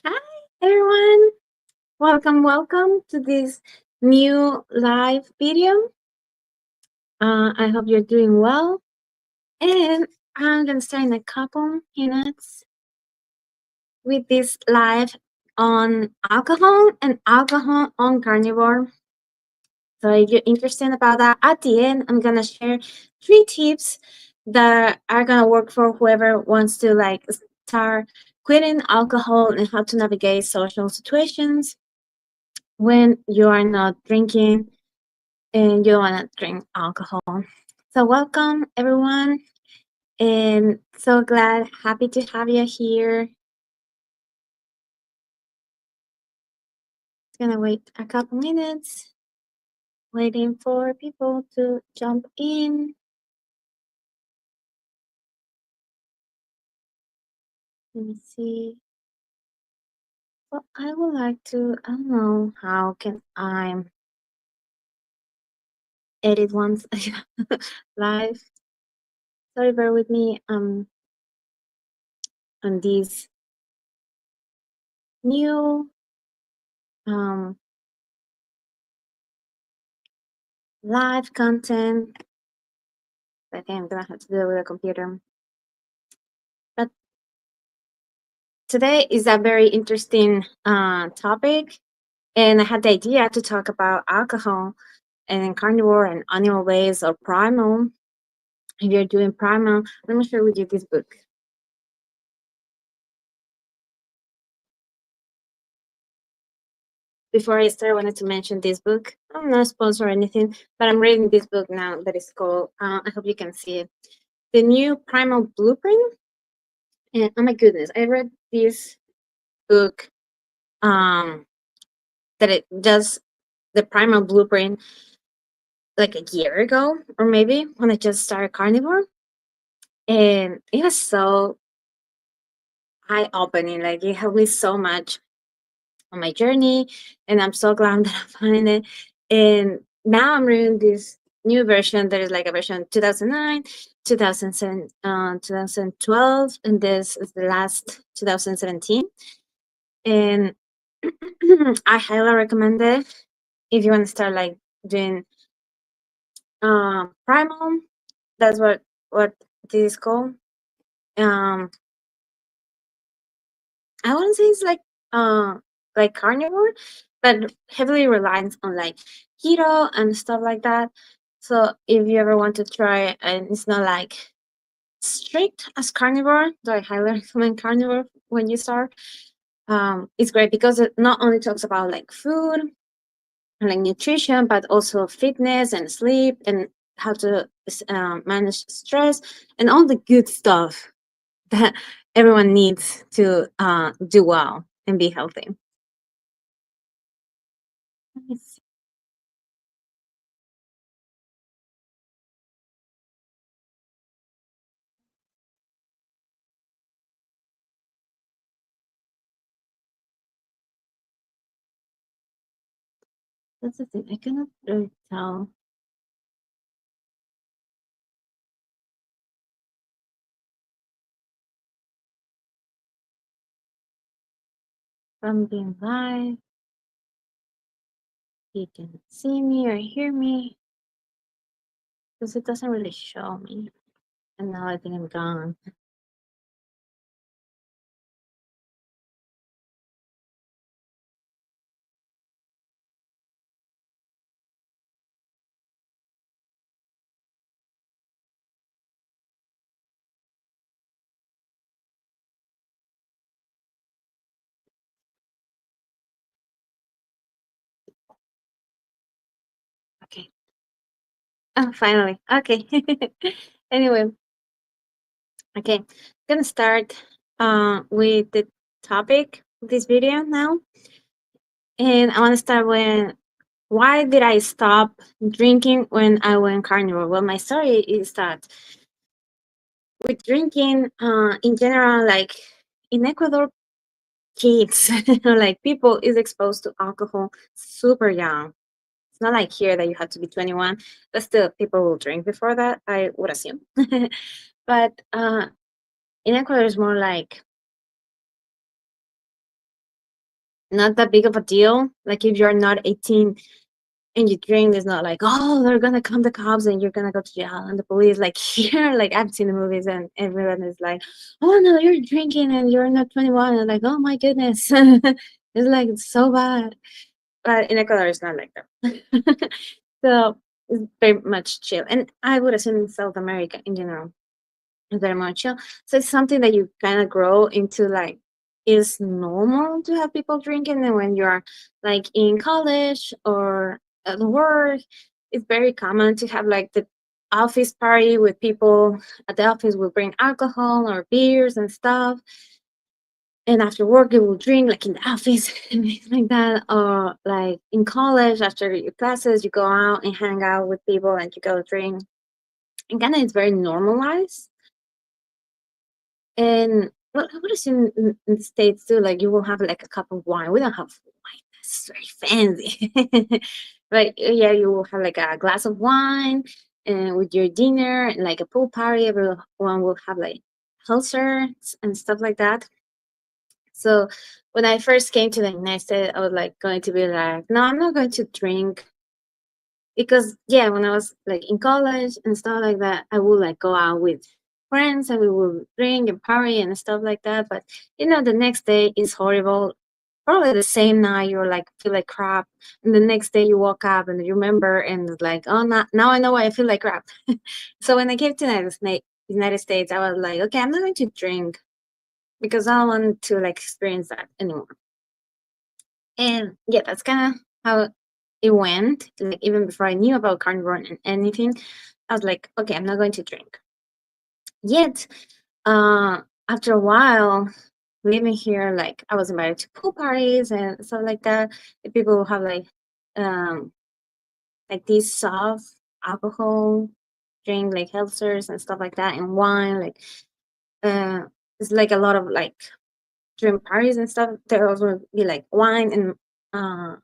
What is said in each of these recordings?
Hi, everyone. Welcome to this new live video. I hope you're doing well. And I'm going to start in a couple minutes with this live on alcohol and alcohol on carnivore. So if you're interested about that, at the end, I'm going to share 3 tips that are going to work for whoever wants to start quitting alcohol and how to navigate social situations when you are not drinking and you don't want to drink alcohol. So, welcome everyone, and so happy to have you here. It's gonna wait a couple minutes, waiting for people to jump in. Let me see. Well, I would like to. I don't know how can I edit once live. Sorry, bear with me. On this new live content. I think I'm gonna have to do it with a computer. But today is a very interesting topic, and I had the idea to talk about alcohol and carnivore and animal ways or primal. If you're doing primal, let me share with you this book. Before I start, I wanted to mention this book. I'm not a sponsor or anything, but I'm reading this book now that is called, I hope you can see it, The New Primal Blueprint. And oh my goodness, I read this book that it does the Primal Blueprint like a year ago, or maybe when I just started Carnivore. And it was so eye opening. Like it helped me so much on my journey. And I'm so glad that I found it. And now I'm reading this new version. There is like a version 2009, 2007, 2012, and this is the last 2017. And I highly recommend it if you want to start like doing primal. That's what this is called. Um, I wouldn't say it's like carnivore, but heavily reliant on like keto and stuff like that. So if you ever want to try it and it's not like strict as carnivore, so I highly recommend carnivore when you start. It's great because it not only talks about like food and like nutrition, but also fitness and sleep and how to manage stress and all the good stuff that everyone needs to do well and be healthy. Let me see. That's the thing. I cannot really tell from being live. You can see me or hear me because it doesn't really show me. And now I think I'm gone. Okay. Oh, finally. Okay. Anyway, okay. I'm gonna start with the topic of this video now. And I want to start with why did I stop drinking when I went carnivore? Well, my story is that with drinking in general, like in Ecuador, kids, like people is exposed to alcohol super young. It's not like here that you have to be 21, but still people will drink before that, I would assume. But in Ecuador, it's more like not that big of a deal. Like if you're not 18 and you drink, it's not like, oh, they're gonna come the cops and you're gonna go to jail and the police. Like here, like I've seen the movies and everyone is like, oh no, you're drinking and you're not 21, and like, oh my goodness. It's like it's so bad. But in Ecuador it's not like that. So it's very much chill. And I would assume in South America in general very much. Yeah. So it's something that you kind of grow into, like, it's normal to have people drinking. And when you're like in college or at work, it's very common to have like the office party with people at the office will bring alcohol or beers and stuff. And after work, you will drink like in the office and things like that. Or like in college, after your classes, you go out and hang out with people and you go drink. And kind of it's very normalized. And well, I would assume in the States too, like you will have like a cup of wine. We don't have wine. That's very fancy. But yeah, you will have like a glass of wine and with your dinner and like a pool party. Everyone will have like concerts and stuff like that. So when I first came to the United States, I was like going to be like, no, I'm not going to drink because yeah, when I was like in college and stuff like that, I would like go out with friends and we would drink and party and stuff like that. But the next day is horrible. Probably the same night you're like feel like crap, and the next day you woke up and you remember and it's like, oh, now I know why I feel like crap. So when I came to United States, I was like, okay, I'm not going to drink because I don't want to like experience that anymore. And yeah, that's kind of how it went. Like even before I knew about carnivore and anything, I was like, okay, I'm not going to drink. Yet, uh, after a while, living here, like I was invited to pool parties and stuff like that. The people will have um, like these soft alcohol drink, like seltzers and stuff like that, and wine. Like, uh, it's like a lot of like drink parties and stuff. There also be like wine and how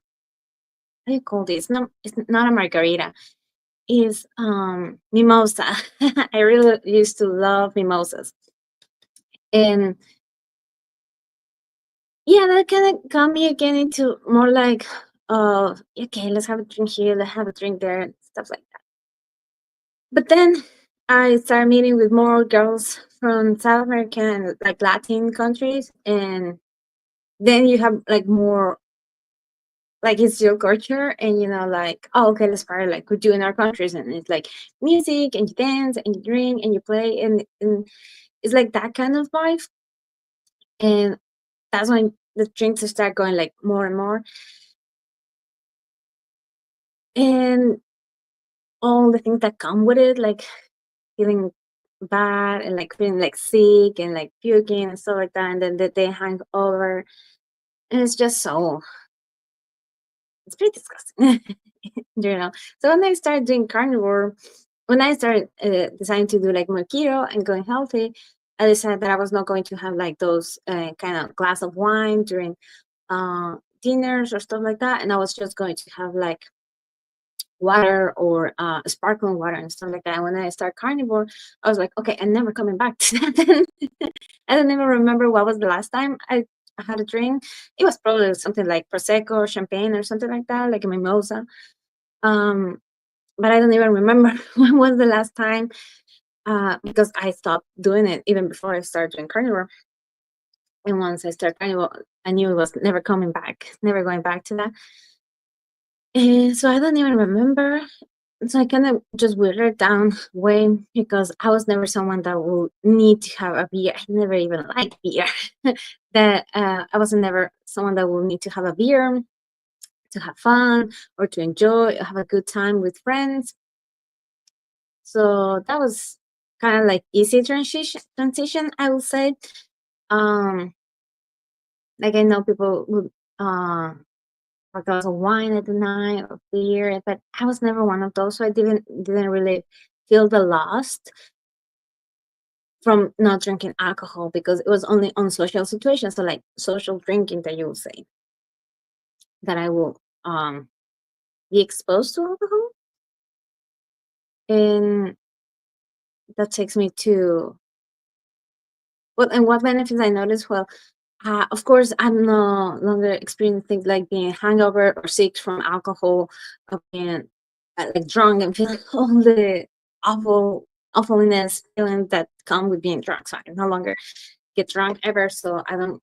do you call this? No, it's not a margarita. Is mimosa. I really used to love mimosas. And yeah, that kind of got me again into more like, okay, let's have a drink here, let's have a drink there, and stuff like that. But then I started meeting with more girls from South America and like Latin countries, and then you have like more like it's your culture, and like, oh, okay, let's party like we do in our countries, and it's like music and you dance and you drink and you play, and it's like that kind of vibe. And that's when the drinks start going like more and more, and all the things that come with it, like feeling bad and like feeling like sick and like puking and stuff like that, and then the day hang over, and it's just so it's pretty disgusting. you know so when I started doing carnivore, when I started deciding to do like more keto and going healthy, I decided that I was not going to have like those kind of glass of wine during dinners or stuff like that, and I was just going to have like water or sparkling water and stuff like that. And when I started carnivore, I was like, okay, I'm never coming back to that. I don't even remember what was the last time I had a drink. It was probably something like prosecco or champagne or something like that, like a mimosa. Um, but I don't even remember when was the last time, because I stopped doing it even before I started doing carnivore. And once I started carnivore, I knew it was never coming back, never going back to that. And so I don't even remember. So I kind of just whittled down way because I was never someone that would need to have a beer. I never even liked beer. That I wasn't never someone that would need to have a beer to have fun or to enjoy, or have a good time with friends. So that was kind of like easy transition, I would say. Um, like I know people would a glass of wine at the night or beer, but I was never one of those. So I didn't really feel the loss from not drinking alcohol because it was only on social situations, so like social drinking that you will say that I will be exposed to alcohol. And that takes me to what benefits I noticed. Well, Of course, I'm no longer experiencing things like being hangover or sick from alcohol, or being like drunk and feeling all the awful awfulness feelings that come with being drunk. So I no longer get drunk ever. So I don't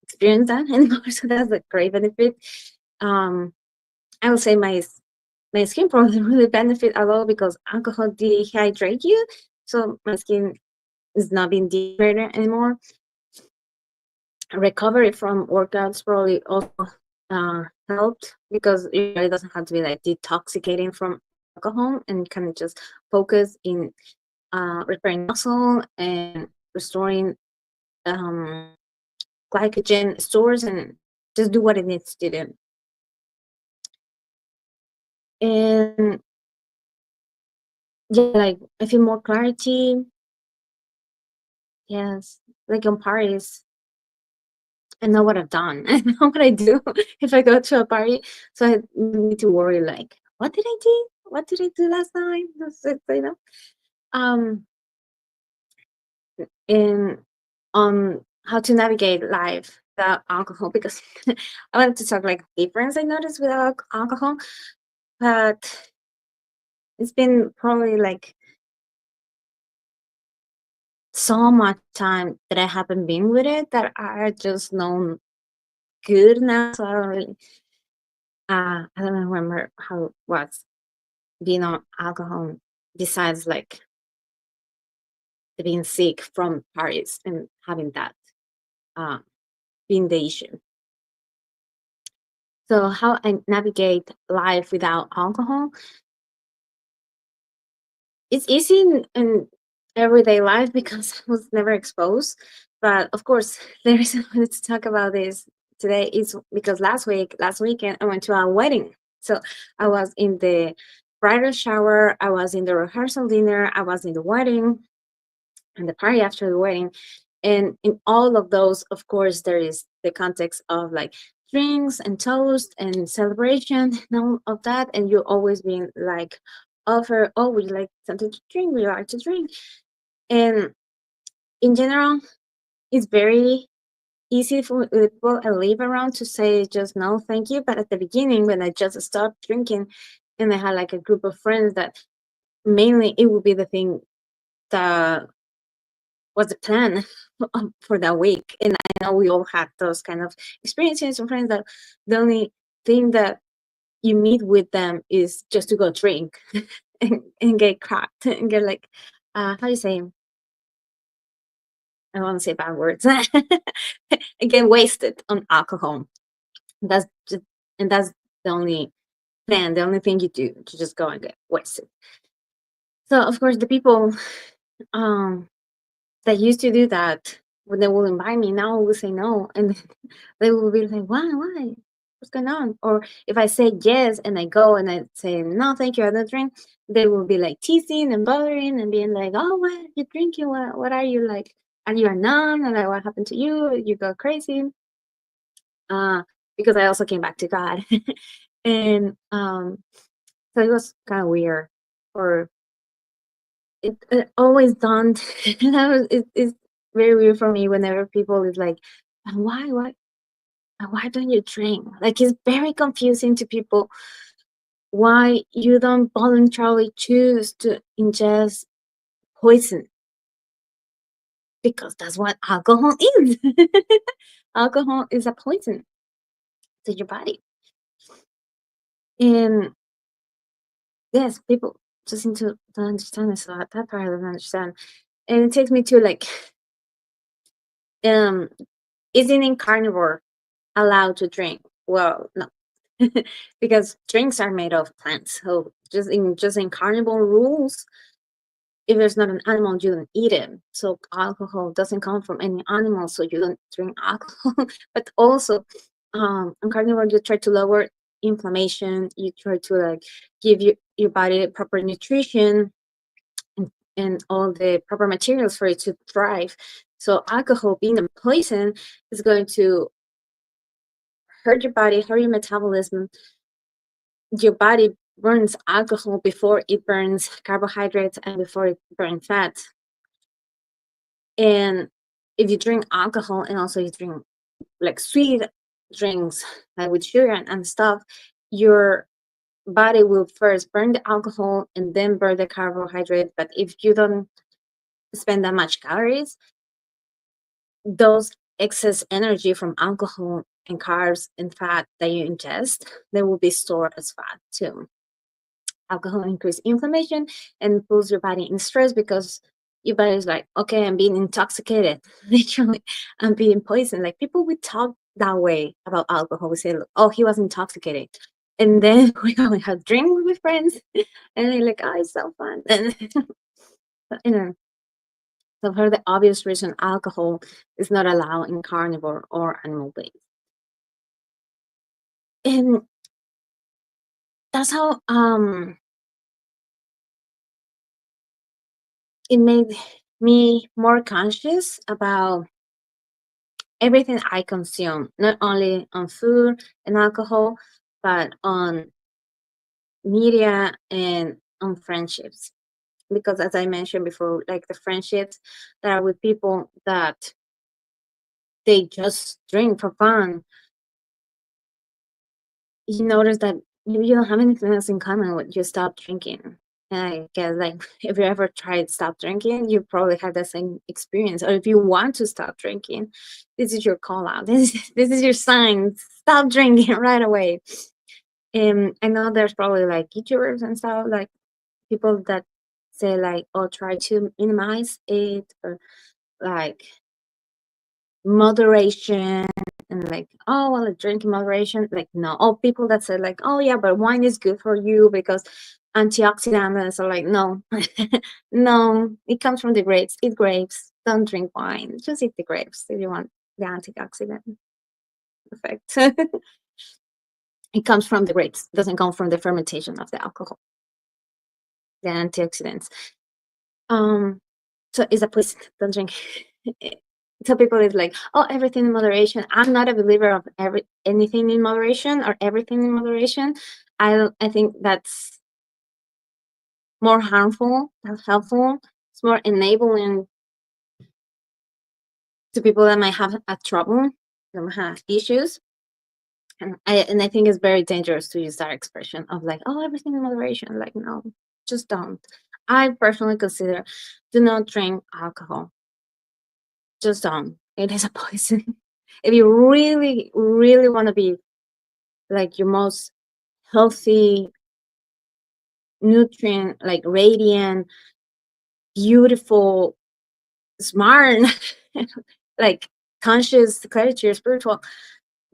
experience that anymore. So that's a great benefit. Um, I would say my skin probably really benefit a lot because alcohol dehydrate you. So my skin is not being dehydrated anymore. Recovery from workouts probably also helped because your body doesn't have to be like detoxicating from alcohol and kind of just focus in repairing muscle and restoring um, glycogen stores and just do what it needs to do. And yeah, like I feel more clarity. Yes, like on parties, I know what I've done. I know what I do if I go to a party. So I don't need to worry like, what did I do? What did I do last time? That's it, you know. Um, and on how to navigate life without alcohol because I wanted to talk like difference I noticed without alcohol, but it's been probably like so much time that I haven't been with it that I just know good now. So I don't really, I don't remember how it was being on alcohol besides like being sick from parties and having that uh, being the issue. So how I navigate life without alcohol, it's easy in everyday life because I was never exposed. But of course, the reason I wanted to talk about this today is because last weekend, I went to a wedding. So I was in the bridal shower, I was in the rehearsal dinner, I was in the wedding, and the party after the wedding. And in all of those, of course, there is the context of like drinks and toast and celebration and all of that. And you always being like offer, oh, would you like something to drink? Would you like to drink? And in general, it's very easy for the people I live around to say just no, thank you. But at the beginning, when I just stopped drinking and I had like a group of friends that mainly it would be the thing that was the plan for that week. And I know we all had those kind of experiences and friends that the only thing that you meet with them is just to go drink and get cracked and get like, how do you say? I don't want to say bad words. And get wasted on alcohol. That's just, and that's the only plan, the only thing you do to just go and get wasted. So of course the people um that used to do that when they will invite me now I will say no and they will be like why what's going on, or if I say yes and I go and I say no thank you I don't drink, they will be like teasing and bothering and being like, oh, what are you drinking, what are you like, are you a nun, and like what happened to you, you go crazy, uh because I also came back to God. And so it was kind of weird, or it always done. That was it's very weird for me whenever people is like, "And why don't you drink?" Like it's very confusing to people why you don't voluntarily choose to ingest poison, because that's what alcohol is. Alcohol is a poison to your body, and yes, people just need to understand this. So that part I don't understand, and it takes me to like, um, isn't in carnivore allowed to drink? Well, no, because drinks are made of plants. So just in carnivore rules, if there's not an animal, you don't eat it. So alcohol doesn't come from any animal, so you don't drink alcohol. But also, on carnivore, you try to lower inflammation. You try to like give your body proper nutrition and all the proper materials for it to thrive. So alcohol being a poison is going to hurt your body, hurt your metabolism. Your body burns alcohol before it burns carbohydrates and before it burns fat. And if you drink alcohol and also you drink like sweet drinks, like with sugar and stuff, your body will first burn the alcohol and then burn the carbohydrate. But if you don't spend that much calories, those excess energy from alcohol and carbs and fat that you ingest, they will be stored as fat too. Alcohol increases inflammation and puts your body in stress because your body is like, okay, I'm being intoxicated. Literally, I'm being poisoned. Like people would talk that way about alcohol. We say, oh, he was intoxicated. And then we go and have drinks with friends. And they're like, oh, it's so fun. And you know, so for the obvious reason, alcohol is not allowed in carnivore or animal based. And that's how it made me more conscious about everything I consume, not only on food and alcohol, but on media and on friendships. Because as I mentioned before, like the friendships that are with people that they just drink for fun, you notice that you don't have anything else in common with you stop drinking. And I guess like if you ever tried stop drinking, you probably had the same experience. Or if you want to stop drinking, this is your call out. This is your sign. Stop drinking right away. I know there's probably like YouTubers and stuff, like people that say like, oh, try to minimize it, or like moderation, and like, oh well, drink in moderation. Like no, oh, people that say like, oh yeah, but wine is good for you because antioxidants are like, no. No, it comes from the grapes. Eat grapes, don't drink wine, just eat the grapes if you want the antioxidant effect. It comes from the grapes, doesn't come from the fermentation of the alcohol, the antioxidants. So it's a poison, don't drink. So people is like, oh, everything in moderation. I'm not a believer of anything in moderation or everything in moderation. I think that's more harmful than helpful. It's more enabling to people that might have a trouble, that might have issues. And I think it's very dangerous to use that expression of like, oh, everything in moderation. Like, no, just don't. I personally consider do not drink alcohol. Just don't. It is a poison. If you really, really want to be like your most healthy, nutrient, like radiant, beautiful, smart, like conscious, clarity, or spiritual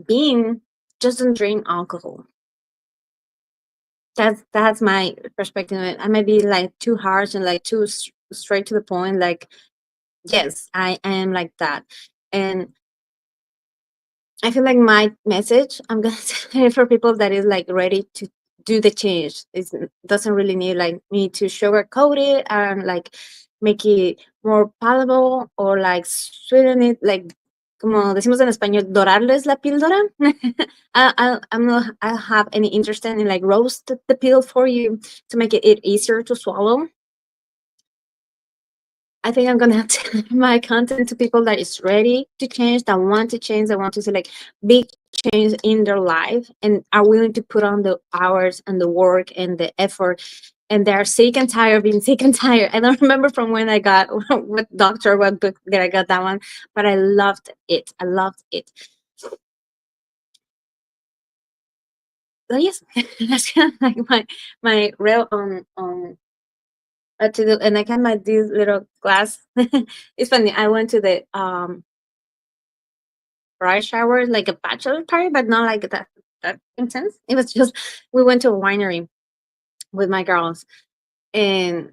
being, just don't drink alcohol. That's my perspective of it. I might be like too harsh and like too straight to the point. Like, yes, I am like that, and I feel like my message I'm gonna say for people that is like ready to do the change. It doesn't really need like me to sugarcoat it and like make it more palatable or like sweeten it, like como decimos en español, dorarles la píldora. I'm not, I have any interest in like roast the pill for you to make it easier to swallow. I think I'm gonna have to my content to people that is ready to change, that want to change, that want to see like big change in their life and are willing to put on the hours and the work and the effort, and they're sick and tired of being sick and tired. I don't remember from when I got what doctor, what book that I got that one, but I loved it. I loved it. So yes, that's kind of like my real on to do, and I kind of this little class. It's funny. I went to the bride shower, like a bachelor party, but not like that intense. It was just we went to a winery with my girls and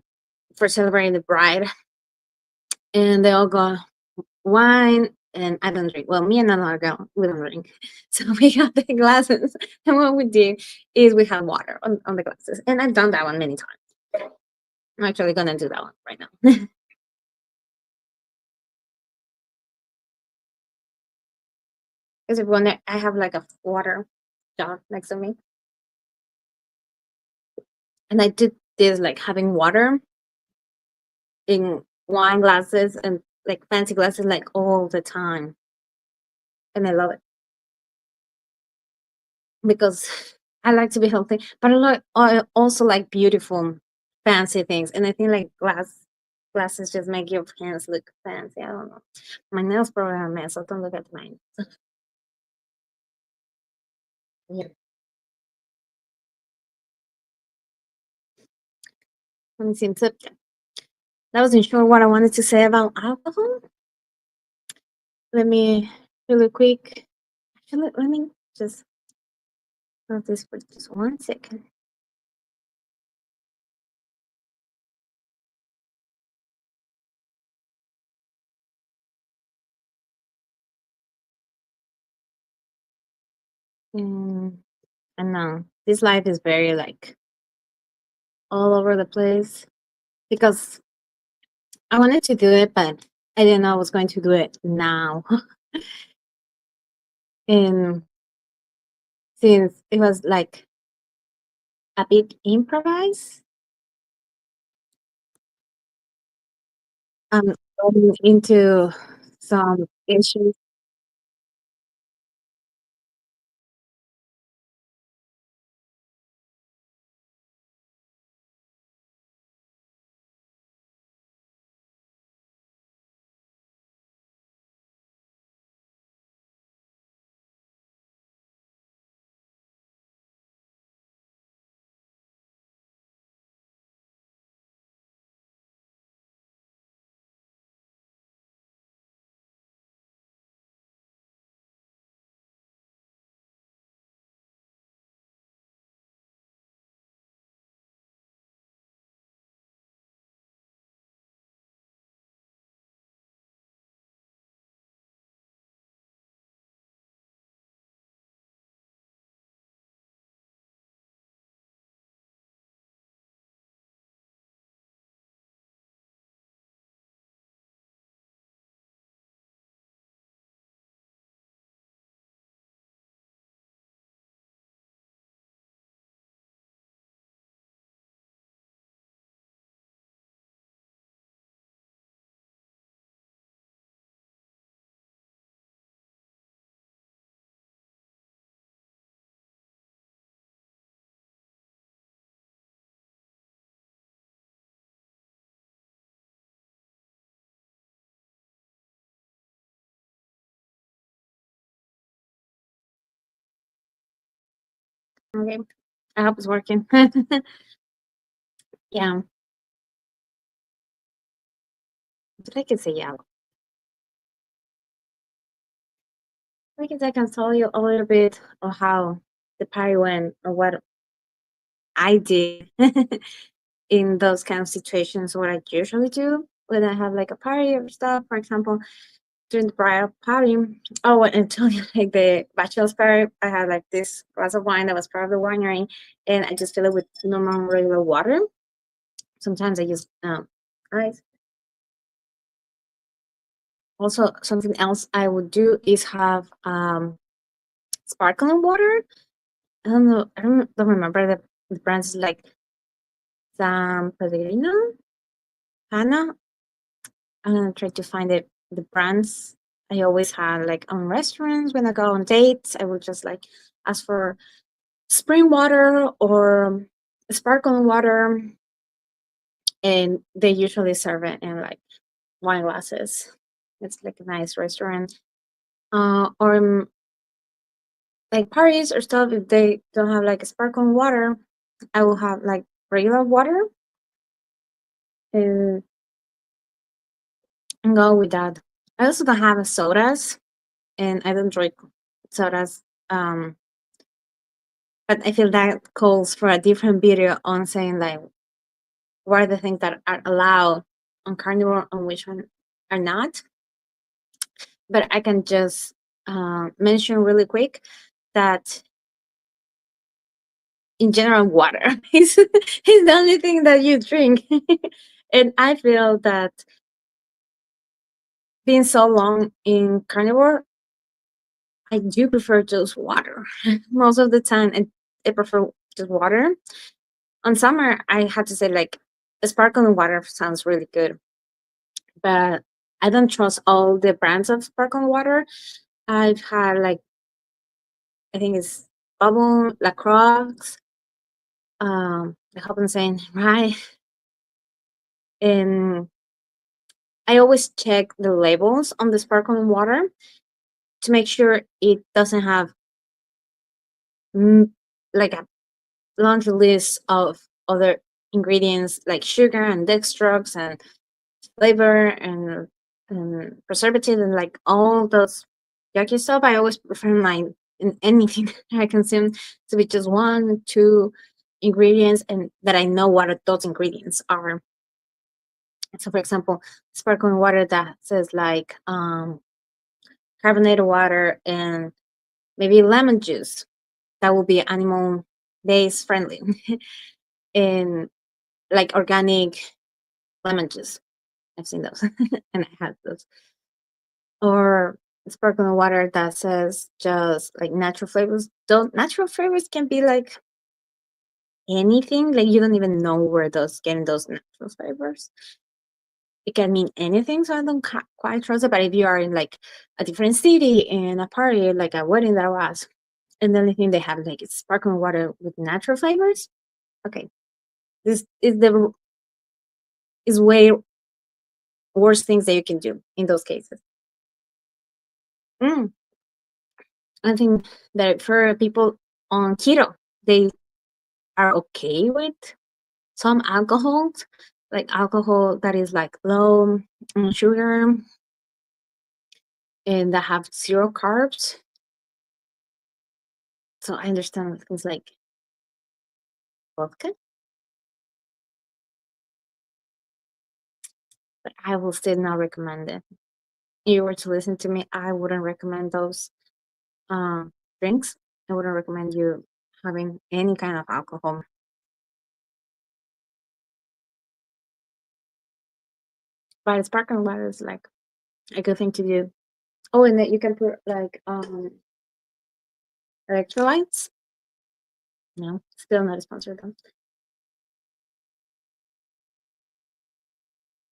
for celebrating the bride, and they all got wine. And I don't drink. Well, me and another girl, we don't drink. So we got the glasses. And what we did is we had water on the glasses. And I've done that one many times. I'm actually going to do that one right now. Because if one, I have like a water jar next to me. And I did this like having water in wine glasses and like fancy glasses like all the time. and I love it because I like to be healthy, but I also like beautiful, fancy things, and I think like glasses just make your hands look fancy. I don't know. My nails probably are a mess, so don't look at mine. Yeah. Let me see. So that wasn't sure what I wanted to say about alcohol. Let me really quick. Actually, let me just hold this for just 1 second. And I know this life is very like all over the place because I wanted to do it, but I didn't know I was going to do it now. And since it was like a bit improvised, I'm going into some issues. Okay, I hope it's working. Yeah, but I can say yeah. I guess I can tell you a little bit of how the party went or what I did in those kind of situations. What I usually do when I have like a party or stuff. For example, during the bridal party. Oh, and I told you like the bachelor's party, I had like this glass of wine that was part of the winery, and I just fill it with normal regular water. Sometimes I use ice. Also, something else I would do is have sparkling water. I don't know. I don't remember the brands like San Pellegrino, Hannah. I'm gonna try to find the brands I always had like on restaurants when I go on dates. I would just like ask for spring water or sparkling water, and they usually serve it in like wine glasses. It's like a nice restaurant. Or like parties or stuff. If they don't have like sparkling water, I will have like regular water and, and go with that. I also don't have sodas, and I don't drink sodas. But I feel that calls for a different video on saying like what are the things that are allowed on carnivore and which one are not. But I can just mention really quick that in general, water is the only thing that you drink. And I feel that being so long in carnivore, I do prefer just water most of the time. And I prefer just water. On summer, I have to say like sparkling water sounds really good, but I don't trust all the brands of sparkling water. I've had like, I think it's bubble lacroix. I hope I'm saying right. And I always check the labels on the sparkling water to make sure it doesn't have mm, like a laundry list of other ingredients like sugar and dextrose and flavor and preservative and like all those yucky stuff. I always prefer my in anything I consume to be just one, two ingredients and that I know what those ingredients are. So for example, sparkling water that says like carbonated water and maybe lemon juice. That will be animal based friendly and like organic lemon juice. I've seen those and I had those. Or sparkling water that says just like natural flavors. Don't natural flavors can be like anything. Like you don't even know where those getting those natural flavors. It can mean anything, so I don't quite trust it. But if you are in like a different city in a party, like a wedding that was, and the only thing they have like is sparkling water with natural flavors, okay, this is way worse things that you can do in those cases. Mm, I think that for people on keto, they are okay with some alcohols, like alcohol that is like low in sugar and that have zero carbs. So I understand things like vodka, but I will still not recommend it. If you were to listen to me, I wouldn't recommend those drinks. I wouldn't recommend you having any kind of alcohol. But sparkling water is like a good thing to do. Oh, and that you can put like electrolytes. No, still not a sponsor though.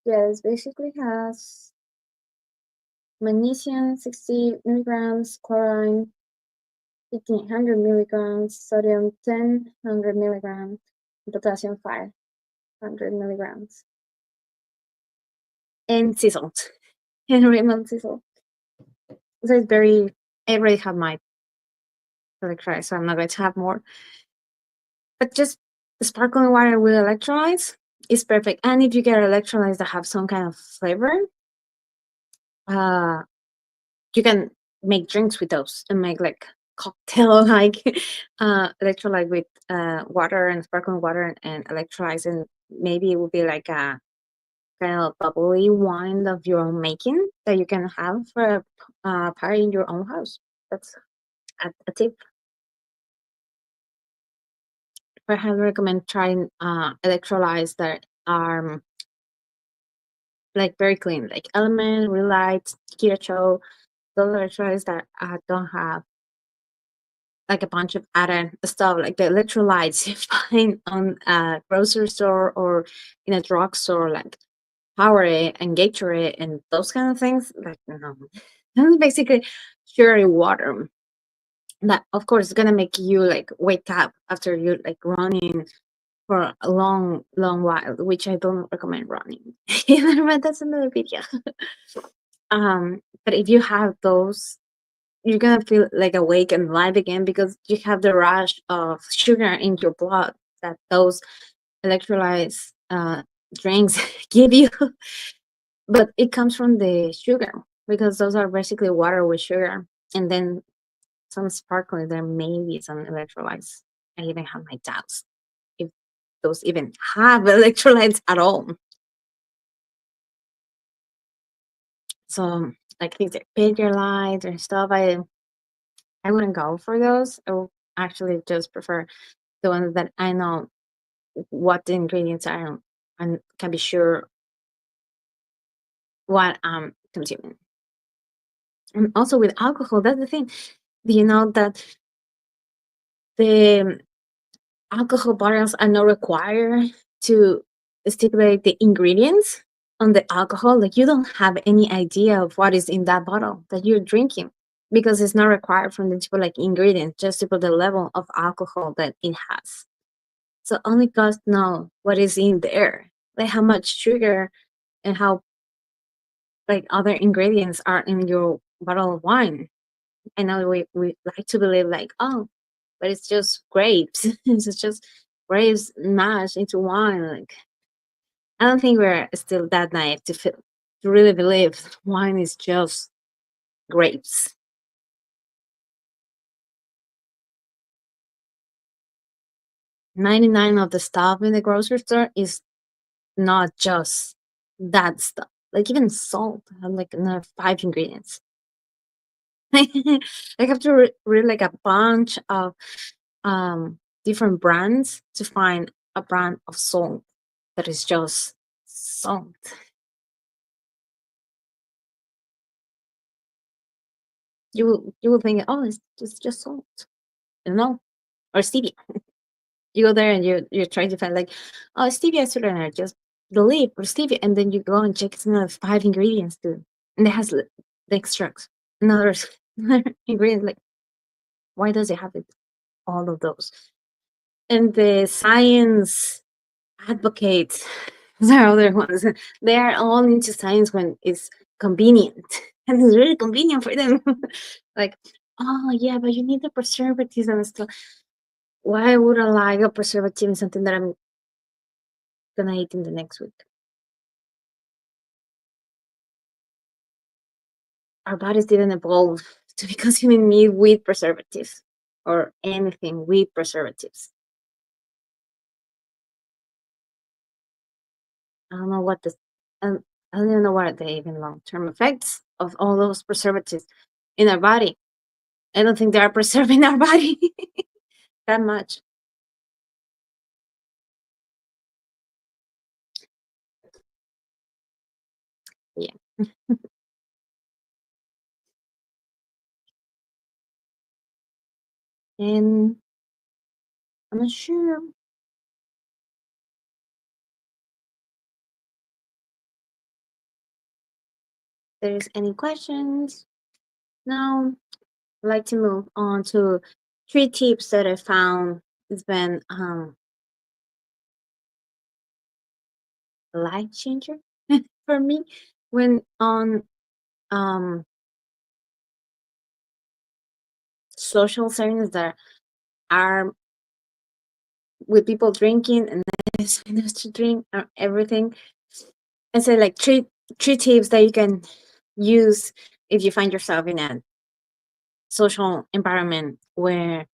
Yes, basically has magnesium 60 milligrams, chlorine 1500 milligrams, sodium 1000 milligrams, potassium 500 milligrams, and sea salt and Raymond sea salt. So it's very. I already have my electrolytes, so I'm not going to have more. But just sparkling water with electrolytes is perfect. And if you get electrolytes that have some kind of flavor, uh, you can make drinks with those and make like cocktail like electrolyte with water and sparkling water and electrolytes, and maybe it will be like a kind of bubbly wine of your own making that you can have for a party in your own house. That's a tip. I highly recommend trying electrolytes that are like very clean, like Element, Relight, Kiracho. Those electrolytes that don't have like a bunch of added stuff, like the electrolytes you find on a grocery store or in a drugstore, like Powerade and Gatorade and those kind of things. Like no, that's basically sugary water. That of course is gonna make you like wake up after you like running for a long, long while, which I don't recommend running either, but that's another video. But if you have those, you're gonna feel like awake and alive again because you have the rush of sugar in your blood that those electrolytes drinks give you. But it comes from the sugar because those are basically water with sugar, and then some sparkling. There may be some electrolytes. I even have my doubts if those even have electrolytes at all. So like things like Pedialyte or stuff, I wouldn't go for those. I would actually just prefer the ones that I know what the ingredients are and can be sure what I'm consuming. And also with alcohol, that's the thing. Do you know that the alcohol bottles are not required to stipulate the ingredients on the alcohol? Like you don't have any idea of what is in that bottle that you're drinking. because it's not required from the tipo like ingredient, just tipo the level of alcohol that it has. So only God know what is in there, like how much sugar and how like other ingredients are in your bottle of wine. I know we like to believe like, oh, but it's just grapes. It's just grapes mashed into wine. Like I don't think we're still that naive to feel, to really believe wine is just grapes. 99 of the stuff in the grocery store is not just that stuff. Like even salt have like another 5 ingredients. I have to read like a bunch of different brands to find a brand of salt that is just salt. You will think, oh, it's just salt, no, or stevia. You go there and you're trying to find like, oh, stevia sweetener, just the leaf or stevia, and then you go and check it's another 5 ingredients too, and it has the extracts, another another ingredient. Like, why does it have it all of those? And the science advocates, the other ones, they are all into science when it's convenient, and it's really convenient for them. Like, oh yeah, but you need the preservatives and stuff. Why would I like a preservative in something that I'm gonna eat in the next week? Our bodies didn't evolve to be consuming meat with preservatives or anything with preservatives. I don't know what the um, I don't even know what are the even long term effects of all those preservatives in our body. I don't think they are preserving our body that much. Yeah, and I'm not sure if there's any questions. No, I'd like to move on to 3 tips that I found. It's been a life changer for me when on um social settings that are with people drinking and then to drink everything. And so like three tips that you can use if you find yourself in a social environment where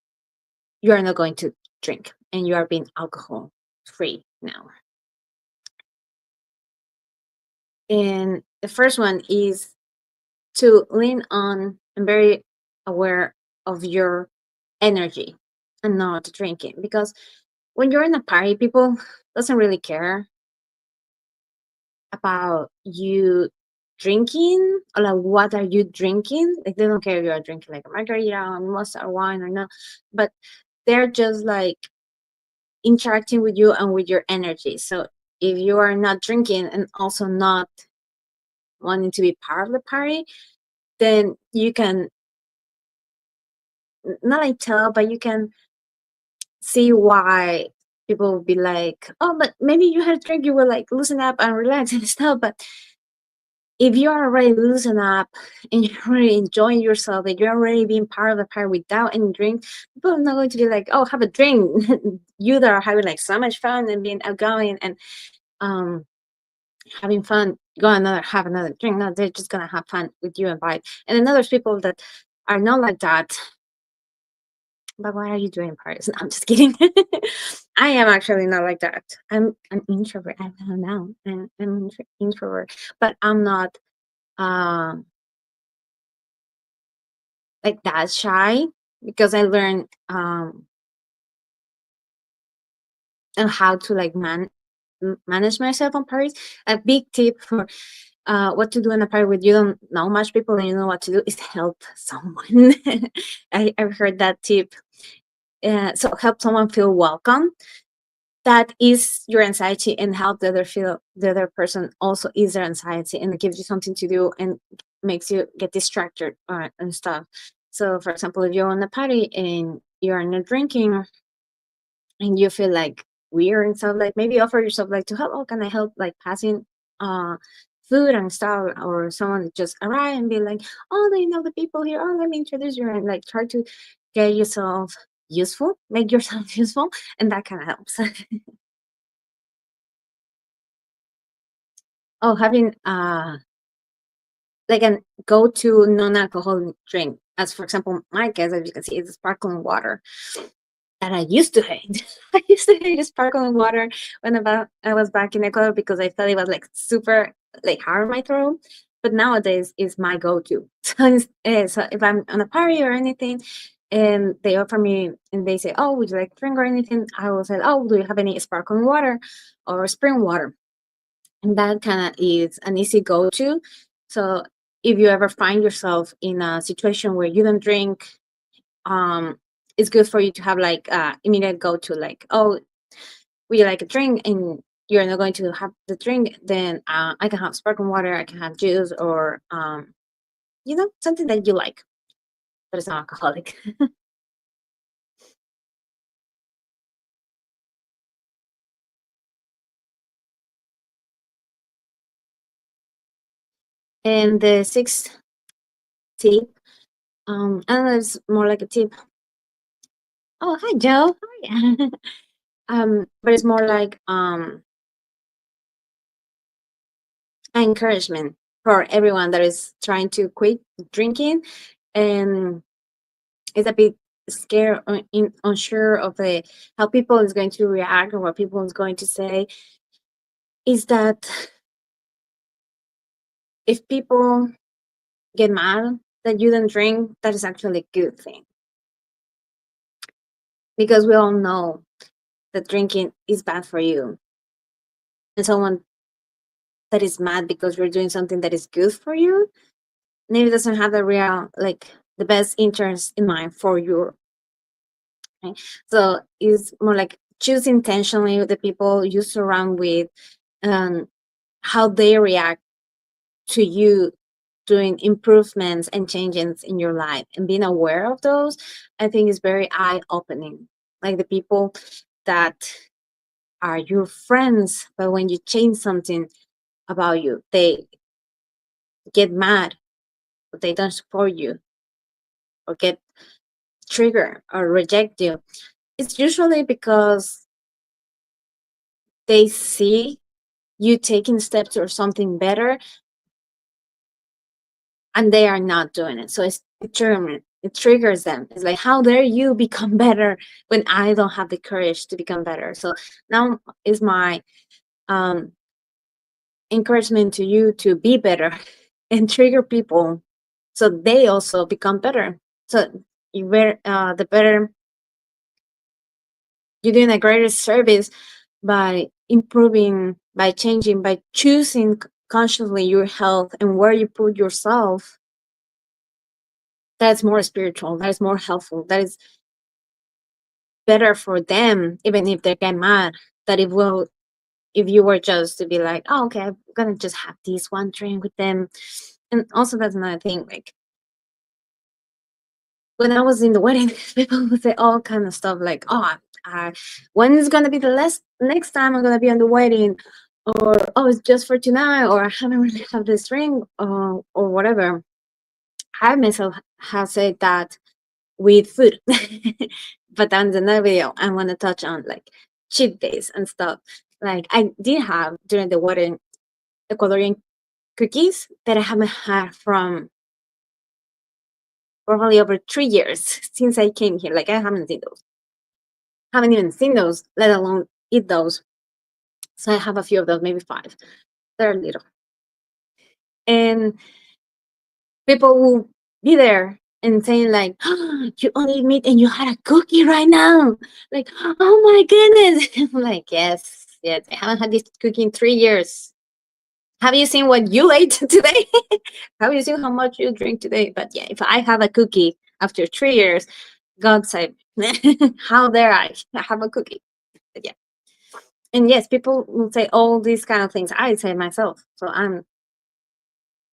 you are not going to drink and you are being alcohol free now. And the first one is to lean on and very aware of your energy and not drinking, because when you're in a party, people doesn't really care about you drinking or like what are you drinking. Like they don't care if you're drinking like a margarita or mustard wine or not, but they're just like interacting with you and with your energy. So if you are not drinking and also not wanting to be part of the party, then you can not like tell, but you can see why people will be like, oh, but maybe you had a drink, you were like loosen up and relax and stuff. But if you are already loosen up and you're already enjoying yourself, and you're already being part of the party without any drink, people are not going to be like, oh, have a drink. You that are having like so much fun and being outgoing and um having fun, go another have another drink. No, they're just gonna have fun with you and vibe. And then there's people that are not like that. But why are you doing parties? No, I'm just kidding. I am actually not like that. I'm an introvert. I don't know. I'm an introvert, but I'm not um like that shy because I learned on how to like manage myself on parties. A big tip for what to do in a party with you don't know much people and you know what to do is help someone. I've heard that tip. So help someone feel welcome. that is your anxiety, and help the other person also ease their anxiety, and it gives you something to do and makes you get distracted and stuff. So for example, if you're on a party and you're not drinking and you feel like weird and stuff, like maybe offer yourself like to help. Oh, can I help like passing uh food and stuff? Or someone just arrive and be like, oh, do you know the people here? Oh, let me introduce you, and like try to get yourself useful, make yourself useful, and that kind of helps. Oh, having like an go-to non-alcoholic drink, as for example my case, as you can see, is sparkling water that I used to hate. I used to hate sparkling water when I was back in Ecuador, because I felt it was like super like hard on my throat. But nowadays is my go-to. So if I'm on a party or anything, and they offer me and they say, "Oh, would you like drink or anything?" I will say, "Oh, do you have any sparkling water or spring water?" And that kind of is an easy go-to. So if you ever find yourself in a situation where you don't drink, um it's good for you to have like immediate go-to, like, oh, would you like a drink, and you're not going to have the drink, then I can have sparkling water, I can have juice, or something that you like that is not alcoholic. And the sixth tip, I don't know, it's more like a tip. Oh, hi Joe. Hi. But it's more like encouragement for everyone that is trying to quit drinking, and is a bit scared or unsure of how people is going to react or what people is going to say, is that if people get mad that you don't drink, that is actually a good thing, because we all know that drinking is bad for you, and someone that is mad because you're doing something that is good for you maybe doesn't have the real, like, the best interest in mind for you. Okay? So it's more like choose intentionally the people you surround with, and how they react to you doing improvements and changes in your life, and being aware of those, I think is very eye opening. Like the people that are your friends, but when you change something about you, they get mad, or they don't support you, or get triggered or reject you. It's usually because they see you taking steps or something better, and they are not doing it. So it's determined. It triggers them. It's like, how dare you become better when I don't have the courage to become better? So now is my um, encouragement to you to be better and trigger people so they also become better. So the better, you're doing a greater service by improving, by changing, by choosing consciously your health and where you put yourself. That's more spiritual, that is more helpful, that is better for them, even if they get mad. That it will, if you were just to be like, oh, okay, I'm gonna just have this one drink with them. And also, that's another thing, like when I was in the wedding, people would say all kind of stuff like, oh, when is gonna be the last next time I'm gonna be on the wedding, or oh, it's just for tonight, or I haven't really had this ring, or whatever. I myself have said that with food. But then in another video, I want to touch on like cheat days and stuff. Like I did have during the wedding Ecuadorian cookies that I haven't had from probably over 3 years since I came here. Like I haven't seen those. Haven't even seen those, let alone eat those. So I have a few of those, maybe five. They're little. And people will be there and saying like, oh, you only eat meat and you had a cookie right now, like, oh my goodness. I'm like, yes, I haven't had this cookie in 3 years. Have you seen what you ate today? Have you seen how much you drink today? But yeah, if I have a cookie after 3 years, God save me. How dare I have a cookie? But yeah, And yes, people will say all these kind of things. I say myself, so I'm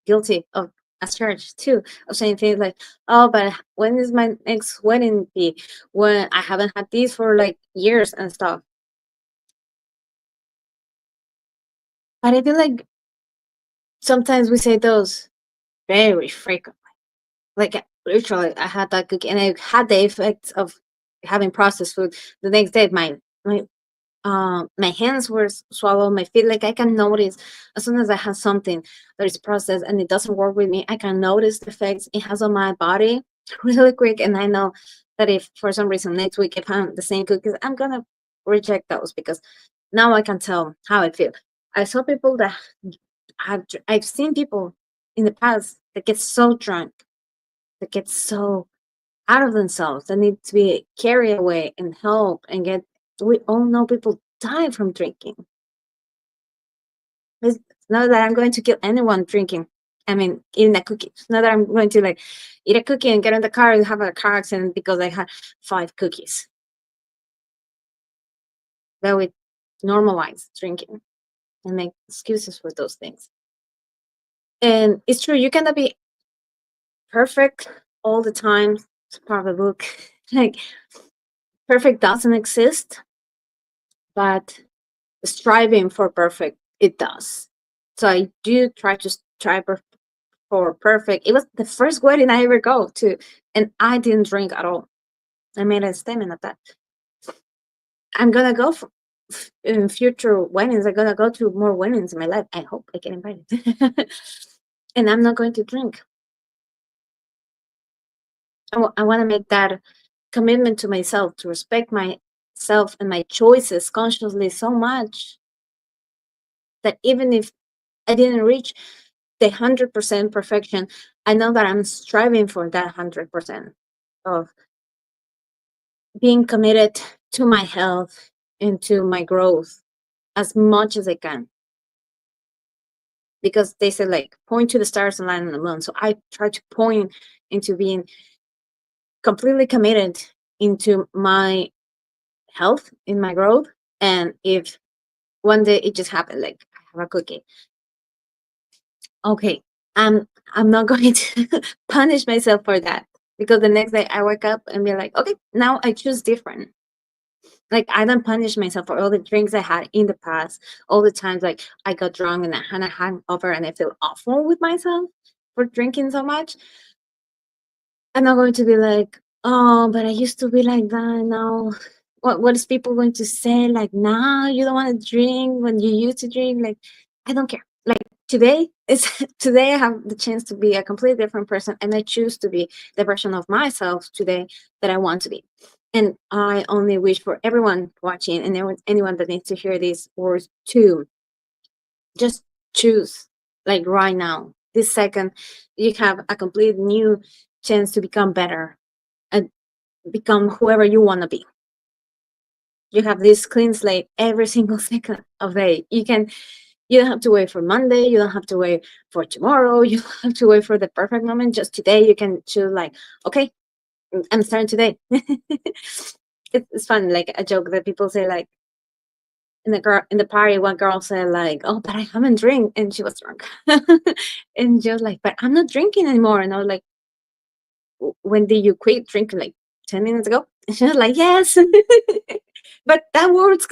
guilty of as charged too of saying things like, "Oh, but when is my next wedding be? When I haven't had these for like years and stuff." But I feel like sometimes we say those very frequently. Like literally, I had that cookie, and I had the effects of having processed food. The next day, my hands were swollen, my feet. Like I can notice as soon as I have something that is processed and it doesn't work with me, I can notice the effects it has on my body really quick. And I know that if for some reason next week if I'm the same cookies, I'm gonna reject those because now I can tell how I feel. I saw people that I've seen people in the past that get so drunk, that get so out of themselves, that need to be carried away and help and get. We all know people die from drinking. It's not that I'm going to kill anyone drinking. I mean, eating a cookie. It's not that I'm going to like eat a cookie and get in the car and have a car accident because I had 5 cookies. That would normalize drinking and make excuses for those things. And it's true, you cannot be perfect all the time. It's part of the book. Like, perfect doesn't exist, but striving for perfect, it does. So I do try to strive for perfect. It was the first wedding I ever go to, and I didn't drink at all. I made a statement of that. I'm gonna go for in future weddings. I'm gonna go to more weddings in my life. I hope I get invited, and I'm not going to drink. I want to make that commitment to myself to respect myself and my choices consciously so much that even if I didn't reach the 100% perfection, I know that I'm striving for that 100% of being committed to my health and to my growth as much as I can. Because they said, like, point to the stars and land on the moon. So I try to point into being completely committed into my health, in my growth. And if one day it just happened, like I have a cookie, okay, I'm not going to punish myself for that, because the next day I wake up and be like, okay, now I choose different. Like, I don't punish myself for all the drinks I had in the past, all the times like I got drunk and I had a hangover and I feel awful with myself for drinking so much. I'm not going to be like, oh, but I used to be like that now. What is people going to say? Like, now you don't want to drink when you used to drink. Like, I don't care. Like, today is today I have the chance to be a completely different person, and I choose to be the version of myself today that I want to be. And I only wish for everyone watching and anyone that needs to hear these words to just choose, like right now, this second. You have a complete new chance to become better and become whoever you want to be. You have this clean slate every single second of the day. You don't have to wait for Monday, you don't have to wait for tomorrow, you don't have to wait for the perfect moment. Just today you can choose, like, okay, I'm starting today. It's fun, like a joke that people say, like, in the party, one girl said, like, oh, but I haven't drink, and she was drunk. And she was like, but I'm not drinking anymore. And I was like, when did you quit drinking? Like 10 minutes ago? And she was like, yes. But that works.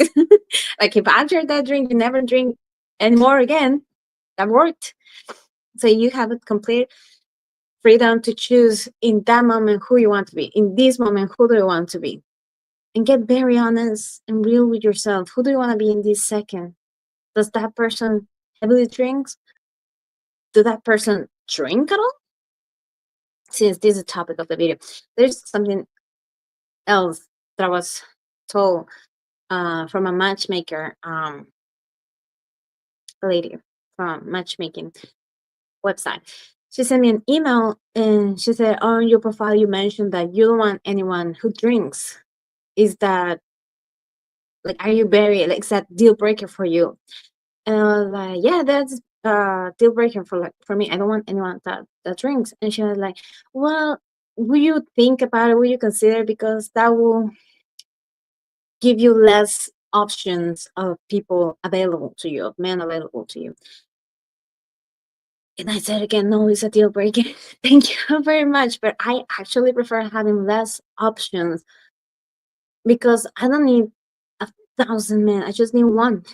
Like, if after that drink you never drink anymore again, that worked. So you have a complete freedom to choose in that moment who you want to be. In this moment, who do you want to be? And get very honest and real with yourself. Who do you want to be in this second? Does that person heavily drinks? Do that person drink at all? Since this is the topic of the video, there's something else that I was told from a matchmaker, lady from matchmaking website. She sent me an email and she said, on your profile you mentioned that you don't want anyone who drinks. Is that, like, are you very, like, is that deal breaker for you? And I was like, yeah, that's deal breaker for me. I don't want anyone that drinks. And she was like, well, will you think about it? Will you consider, because that will give you less options of people available to you, of men available to you. And I said again, no, it's a deal breaker. Thank you very much. But I actually prefer having less options because I don't need 1,000 men. I just need one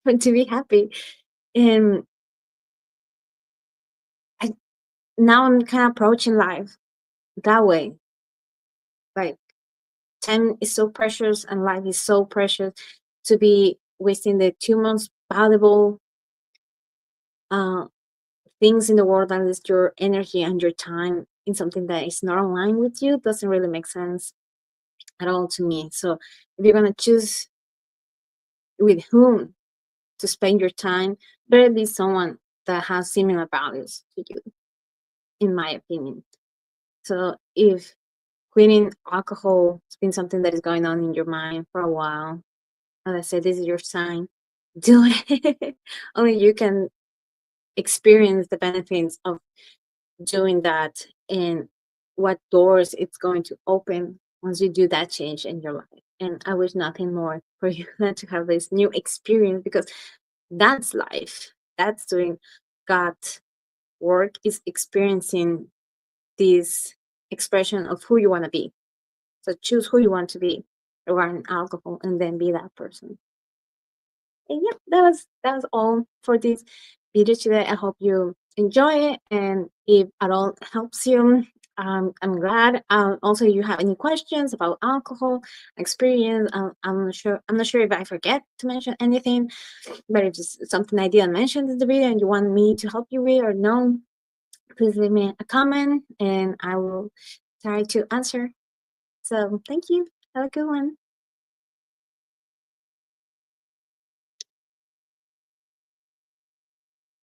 to be happy. And I, now I'm kind of approaching life that way. Like, time is so precious and life is so precious to be wasting the 2 months valuable uh, things in the world that is your energy and your time in something that is not aligned with you doesn't really make sense at all to me. So if you're gonna choose with whom to spend your time, better be someone that has similar values to you, in my opinion. So if quitting alcohol has been something that is going on in your mind for a while, as I said, this is your sign. Do it. Only you can experience the benefits of doing that and what doors it's going to open once you do that change in your life. And I wish nothing more for you than to have this new experience because that's life. That's doing God work, is experiencing this expression of who you want to be. So choose who you want to be around alcohol and then be that person. And yeah, that was all for this video today. I hope you enjoy it, and if at all it helps you, I'm glad. Also, you have any questions about alcohol experience? I'm not sure if I forget to mention anything, but if it's something I didn't mention in the video and you want me to help you with or no, please leave me a comment and I will try to answer. So thank you. Have a good one.